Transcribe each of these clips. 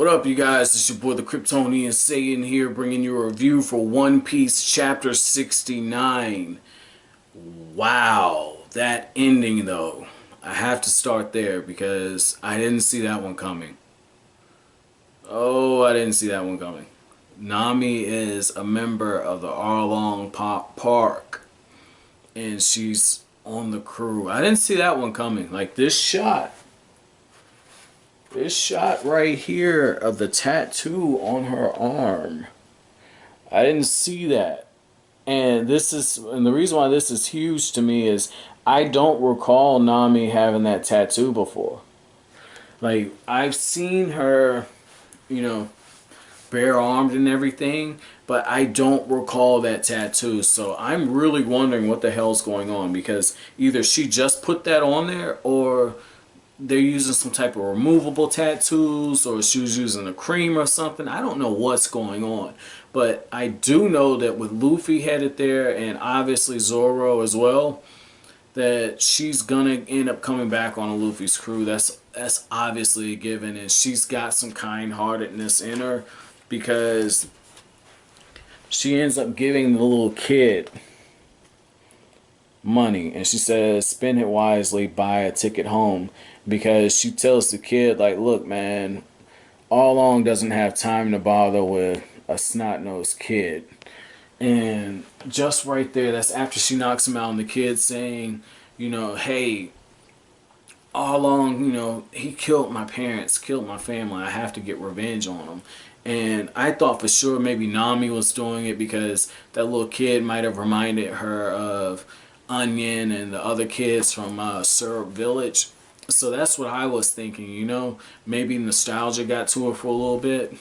What up, you guys? It's your boy, the Kryptonian Saiyan here, bringing you a review for One Piece Chapter 69. Wow, that ending, though. I have to start there because I didn't see that one coming. Oh, I didn't see that one coming. Nami is a member of the Arlong Park, and she's on the crew. I didn't see that one coming. Like, this shot right here of the tattoo on her arm. I didn't see that. And the reason why this is huge to me is I don't recall Nami having that tattoo before. Like, I've seen her, bare armed and everything, but I don't recall that tattoo. So I'm really wondering what the hell's going on, because either she just put that on there, or they're using some type of removable tattoos, or she was using a cream or something. I don't know what's going on. But I do know that with Luffy headed there, and obviously Zoro as well, that she's gonna end up coming back on Luffy's crew. That's obviously a given, and she's got some kind-heartedness in her, because she ends up giving the little kid money, and she says, spend it wisely, buy a ticket home, because she tells the kid, like, look, man, Arlong doesn't have time to bother with a snot-nosed kid. And just right there, that's after she knocks him out, and the kid saying, hey, Arlong, he killed my parents, killed my family, I have to get revenge on him. And I thought for sure maybe Nami was doing it because that little kid might have reminded her of Onion and the other kids from Syrup Village. So that's what I was thinking, maybe nostalgia got to her for a little bit,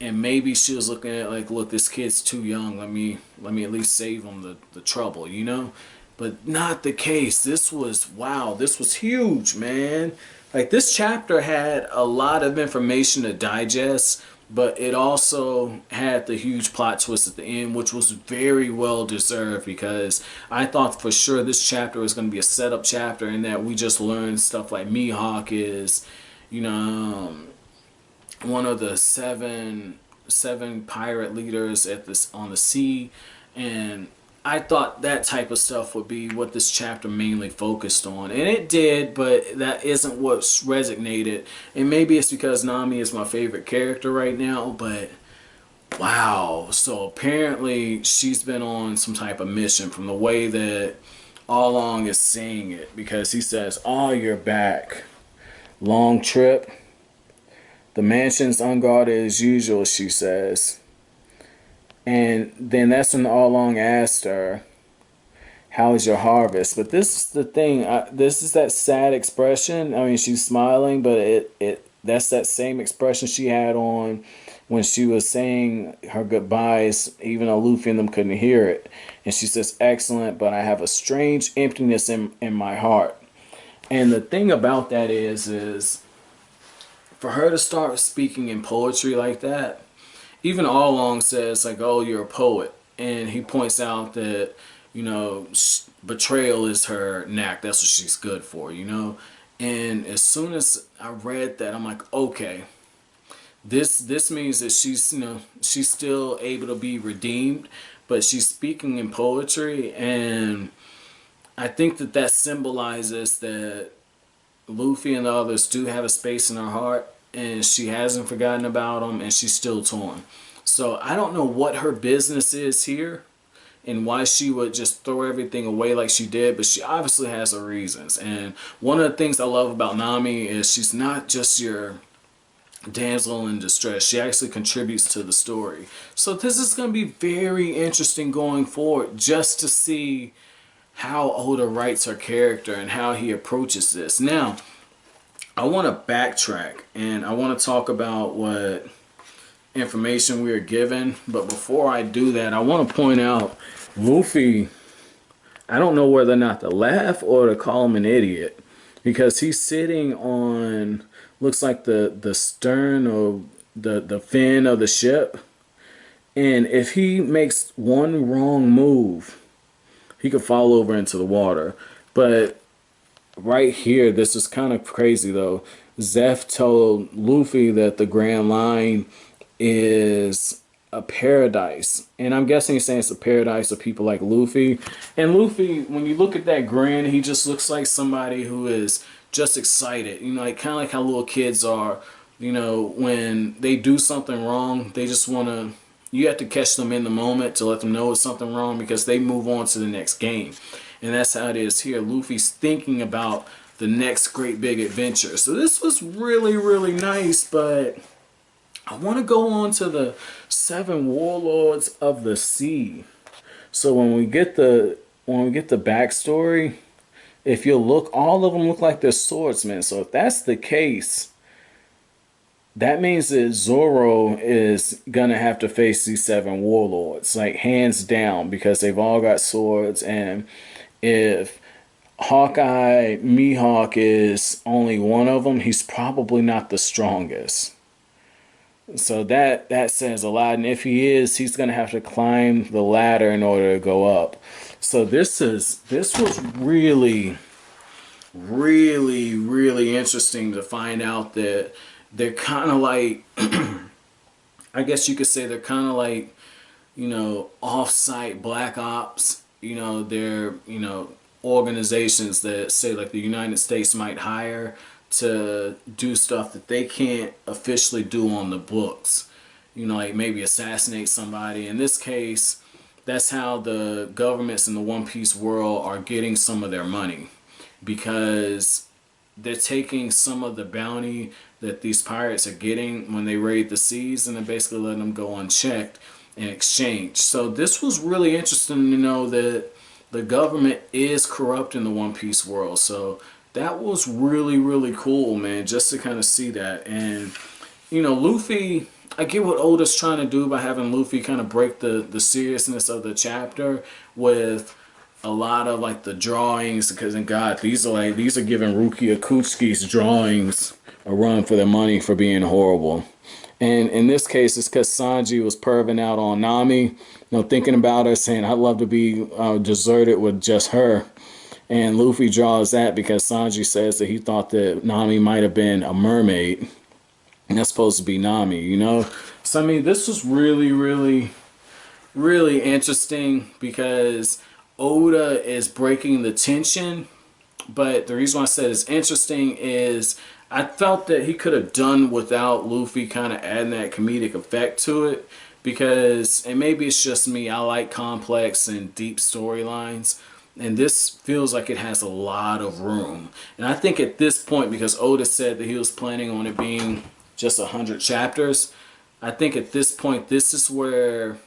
and maybe she was looking at, like, look, this kid's too young, let me at least save him the trouble, but not the case. This was, wow, this was huge, man. Like, this chapter had a lot of information to digest, but it also had the huge plot twist at the end, which was very well deserved, because I thought for sure this chapter was going to be a setup chapter, and that we just learned stuff like Mihawk is, one of the seven pirate leaders on the sea, and I thought that type of stuff would be what this chapter mainly focused on. And it did, but that isn't what resonated. And maybe it's because Nami is my favorite character right now, but wow. So apparently she's been on some type of mission, from the way that Arlong is saying it, because he says, oh, you're back. Long trip. The mansion's unguarded as usual, she says. And then that's when Arlong asked her, how's your harvest? But this is the thing. This is that sad expression. I mean, she's smiling, but that's that same expression she had on when she was saying her goodbyes, even though Luffy and them couldn't hear it. And she says, excellent, but I have a strange emptiness in my heart. And the thing about that is for her to start speaking in poetry like that, even Arlong says, like, oh, you're a poet. And he points out that, betrayal is her knack. That's what she's good for, And as soon as I read that, I'm like, okay, this means that she's still able to be redeemed, but she's speaking in poetry. And I think that symbolizes that Luffy and the others do have a space in her heart, and she hasn't forgotten about them, and she's still torn. So I don't know what her business is here and why she would just throw everything away like she did, but she obviously has her reasons. And one of the things I love about Nami is she's not just your damsel in distress. She actually contributes to the story. So this is going to be very interesting going forward, just to see how Oda writes her character and how he approaches this. Now, I want to backtrack, and I want to talk about what information we are given. But before I do that, I want to point out Luffy, I don't know whether or not to laugh or to call him an idiot, because he's sitting on, looks like the stern of the fin of the ship, and if he makes one wrong move, he could fall over into the water. But right here, this is kind of crazy though. Zeph told Luffy that the Grand Line is a paradise. And I'm guessing he's saying it's a paradise of people like Luffy. And Luffy, when you look at that grin, he just looks like somebody who is just excited. You know, like kind of like how little kids are, you know, when they do something wrong, they just want to, you have to catch them in the moment to let them know it's something wrong because they move on to the next game. And that's how it is here. Luffy's thinking about the next great big adventure. So this was really, really nice, but I want to go on to the 7 Warlords of the Sea. So when we get the backstory, if you look, all of them look like they're swordsmen. So if that's the case, that means that Zoro is gonna have to face these 7 Warlords, like hands down, because they've all got swords. And if Hawkeye Mihawk is only one of them, he's probably not the strongest. So that says a lot. And if he is, he's gonna have to climb the ladder in order to go up. So this was really, really, really interesting to find out that they're kind of like, I guess you could say they're kind of like, you know, off-site black ops. You know, they're, you know, organizations that say like the United States might hire to do stuff that they can't officially do on the books. You know, like maybe assassinate somebody. In this case, that's how the governments in the One Piece world are getting some of their money, because they're taking some of the bounty that these pirates are getting when they raid the seas, and they're basically letting them go unchecked in exchange. So this was really interesting to know that the government is corrupt in the One Piece world. So that was really, really cool, man, just to kind of see that. And, you know, Luffy, I get what Oda's trying to do by having Luffy kind of break the seriousness of the chapter with a lot of like the drawings, because in God, these are giving Rukia Kuchki's drawings a run for their money for being horrible. And in this case, it's because Sanji was perving out on Nami, you know, thinking about her, saying, I'd love to be deserted with just her. And Luffy draws that because Sanji says that he thought that Nami might have been a mermaid. And that's supposed to be Nami, you know? So, I mean, this was really, really, really interesting because Oda is breaking the tension. But the reason why I said it's interesting is I felt that he could have done without Luffy kind of adding that comedic effect to it. Because, and maybe it's just me, I like complex and deep storylines. And this feels like it has a lot of room. And I think at this point, because Oda said that he was planning on it being just 100 chapters, I think at this point, this is where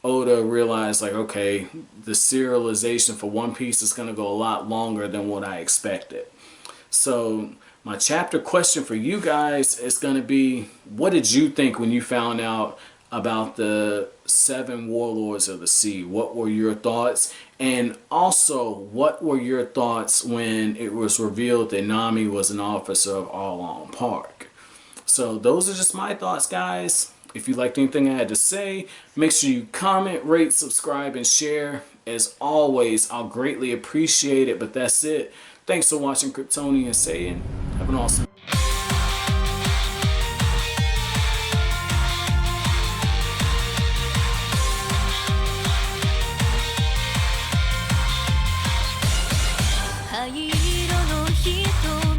Oda realized, like, okay, the serialization for One Piece is going to go a lot longer than what I expected. So my chapter question for you guys is going to be, what did you think when you found out about the 7 Warlords of the Sea? What were your thoughts? And also, what were your thoughts when it was revealed that Nami was an officer of Arlong Park? So those are just my thoughts, guys. If you liked anything I had to say, make sure you comment, rate, subscribe, and share. As always, I'll greatly appreciate it. But that's it. Thanks for watching Kryptonian saying. Have an awesome「灰色の人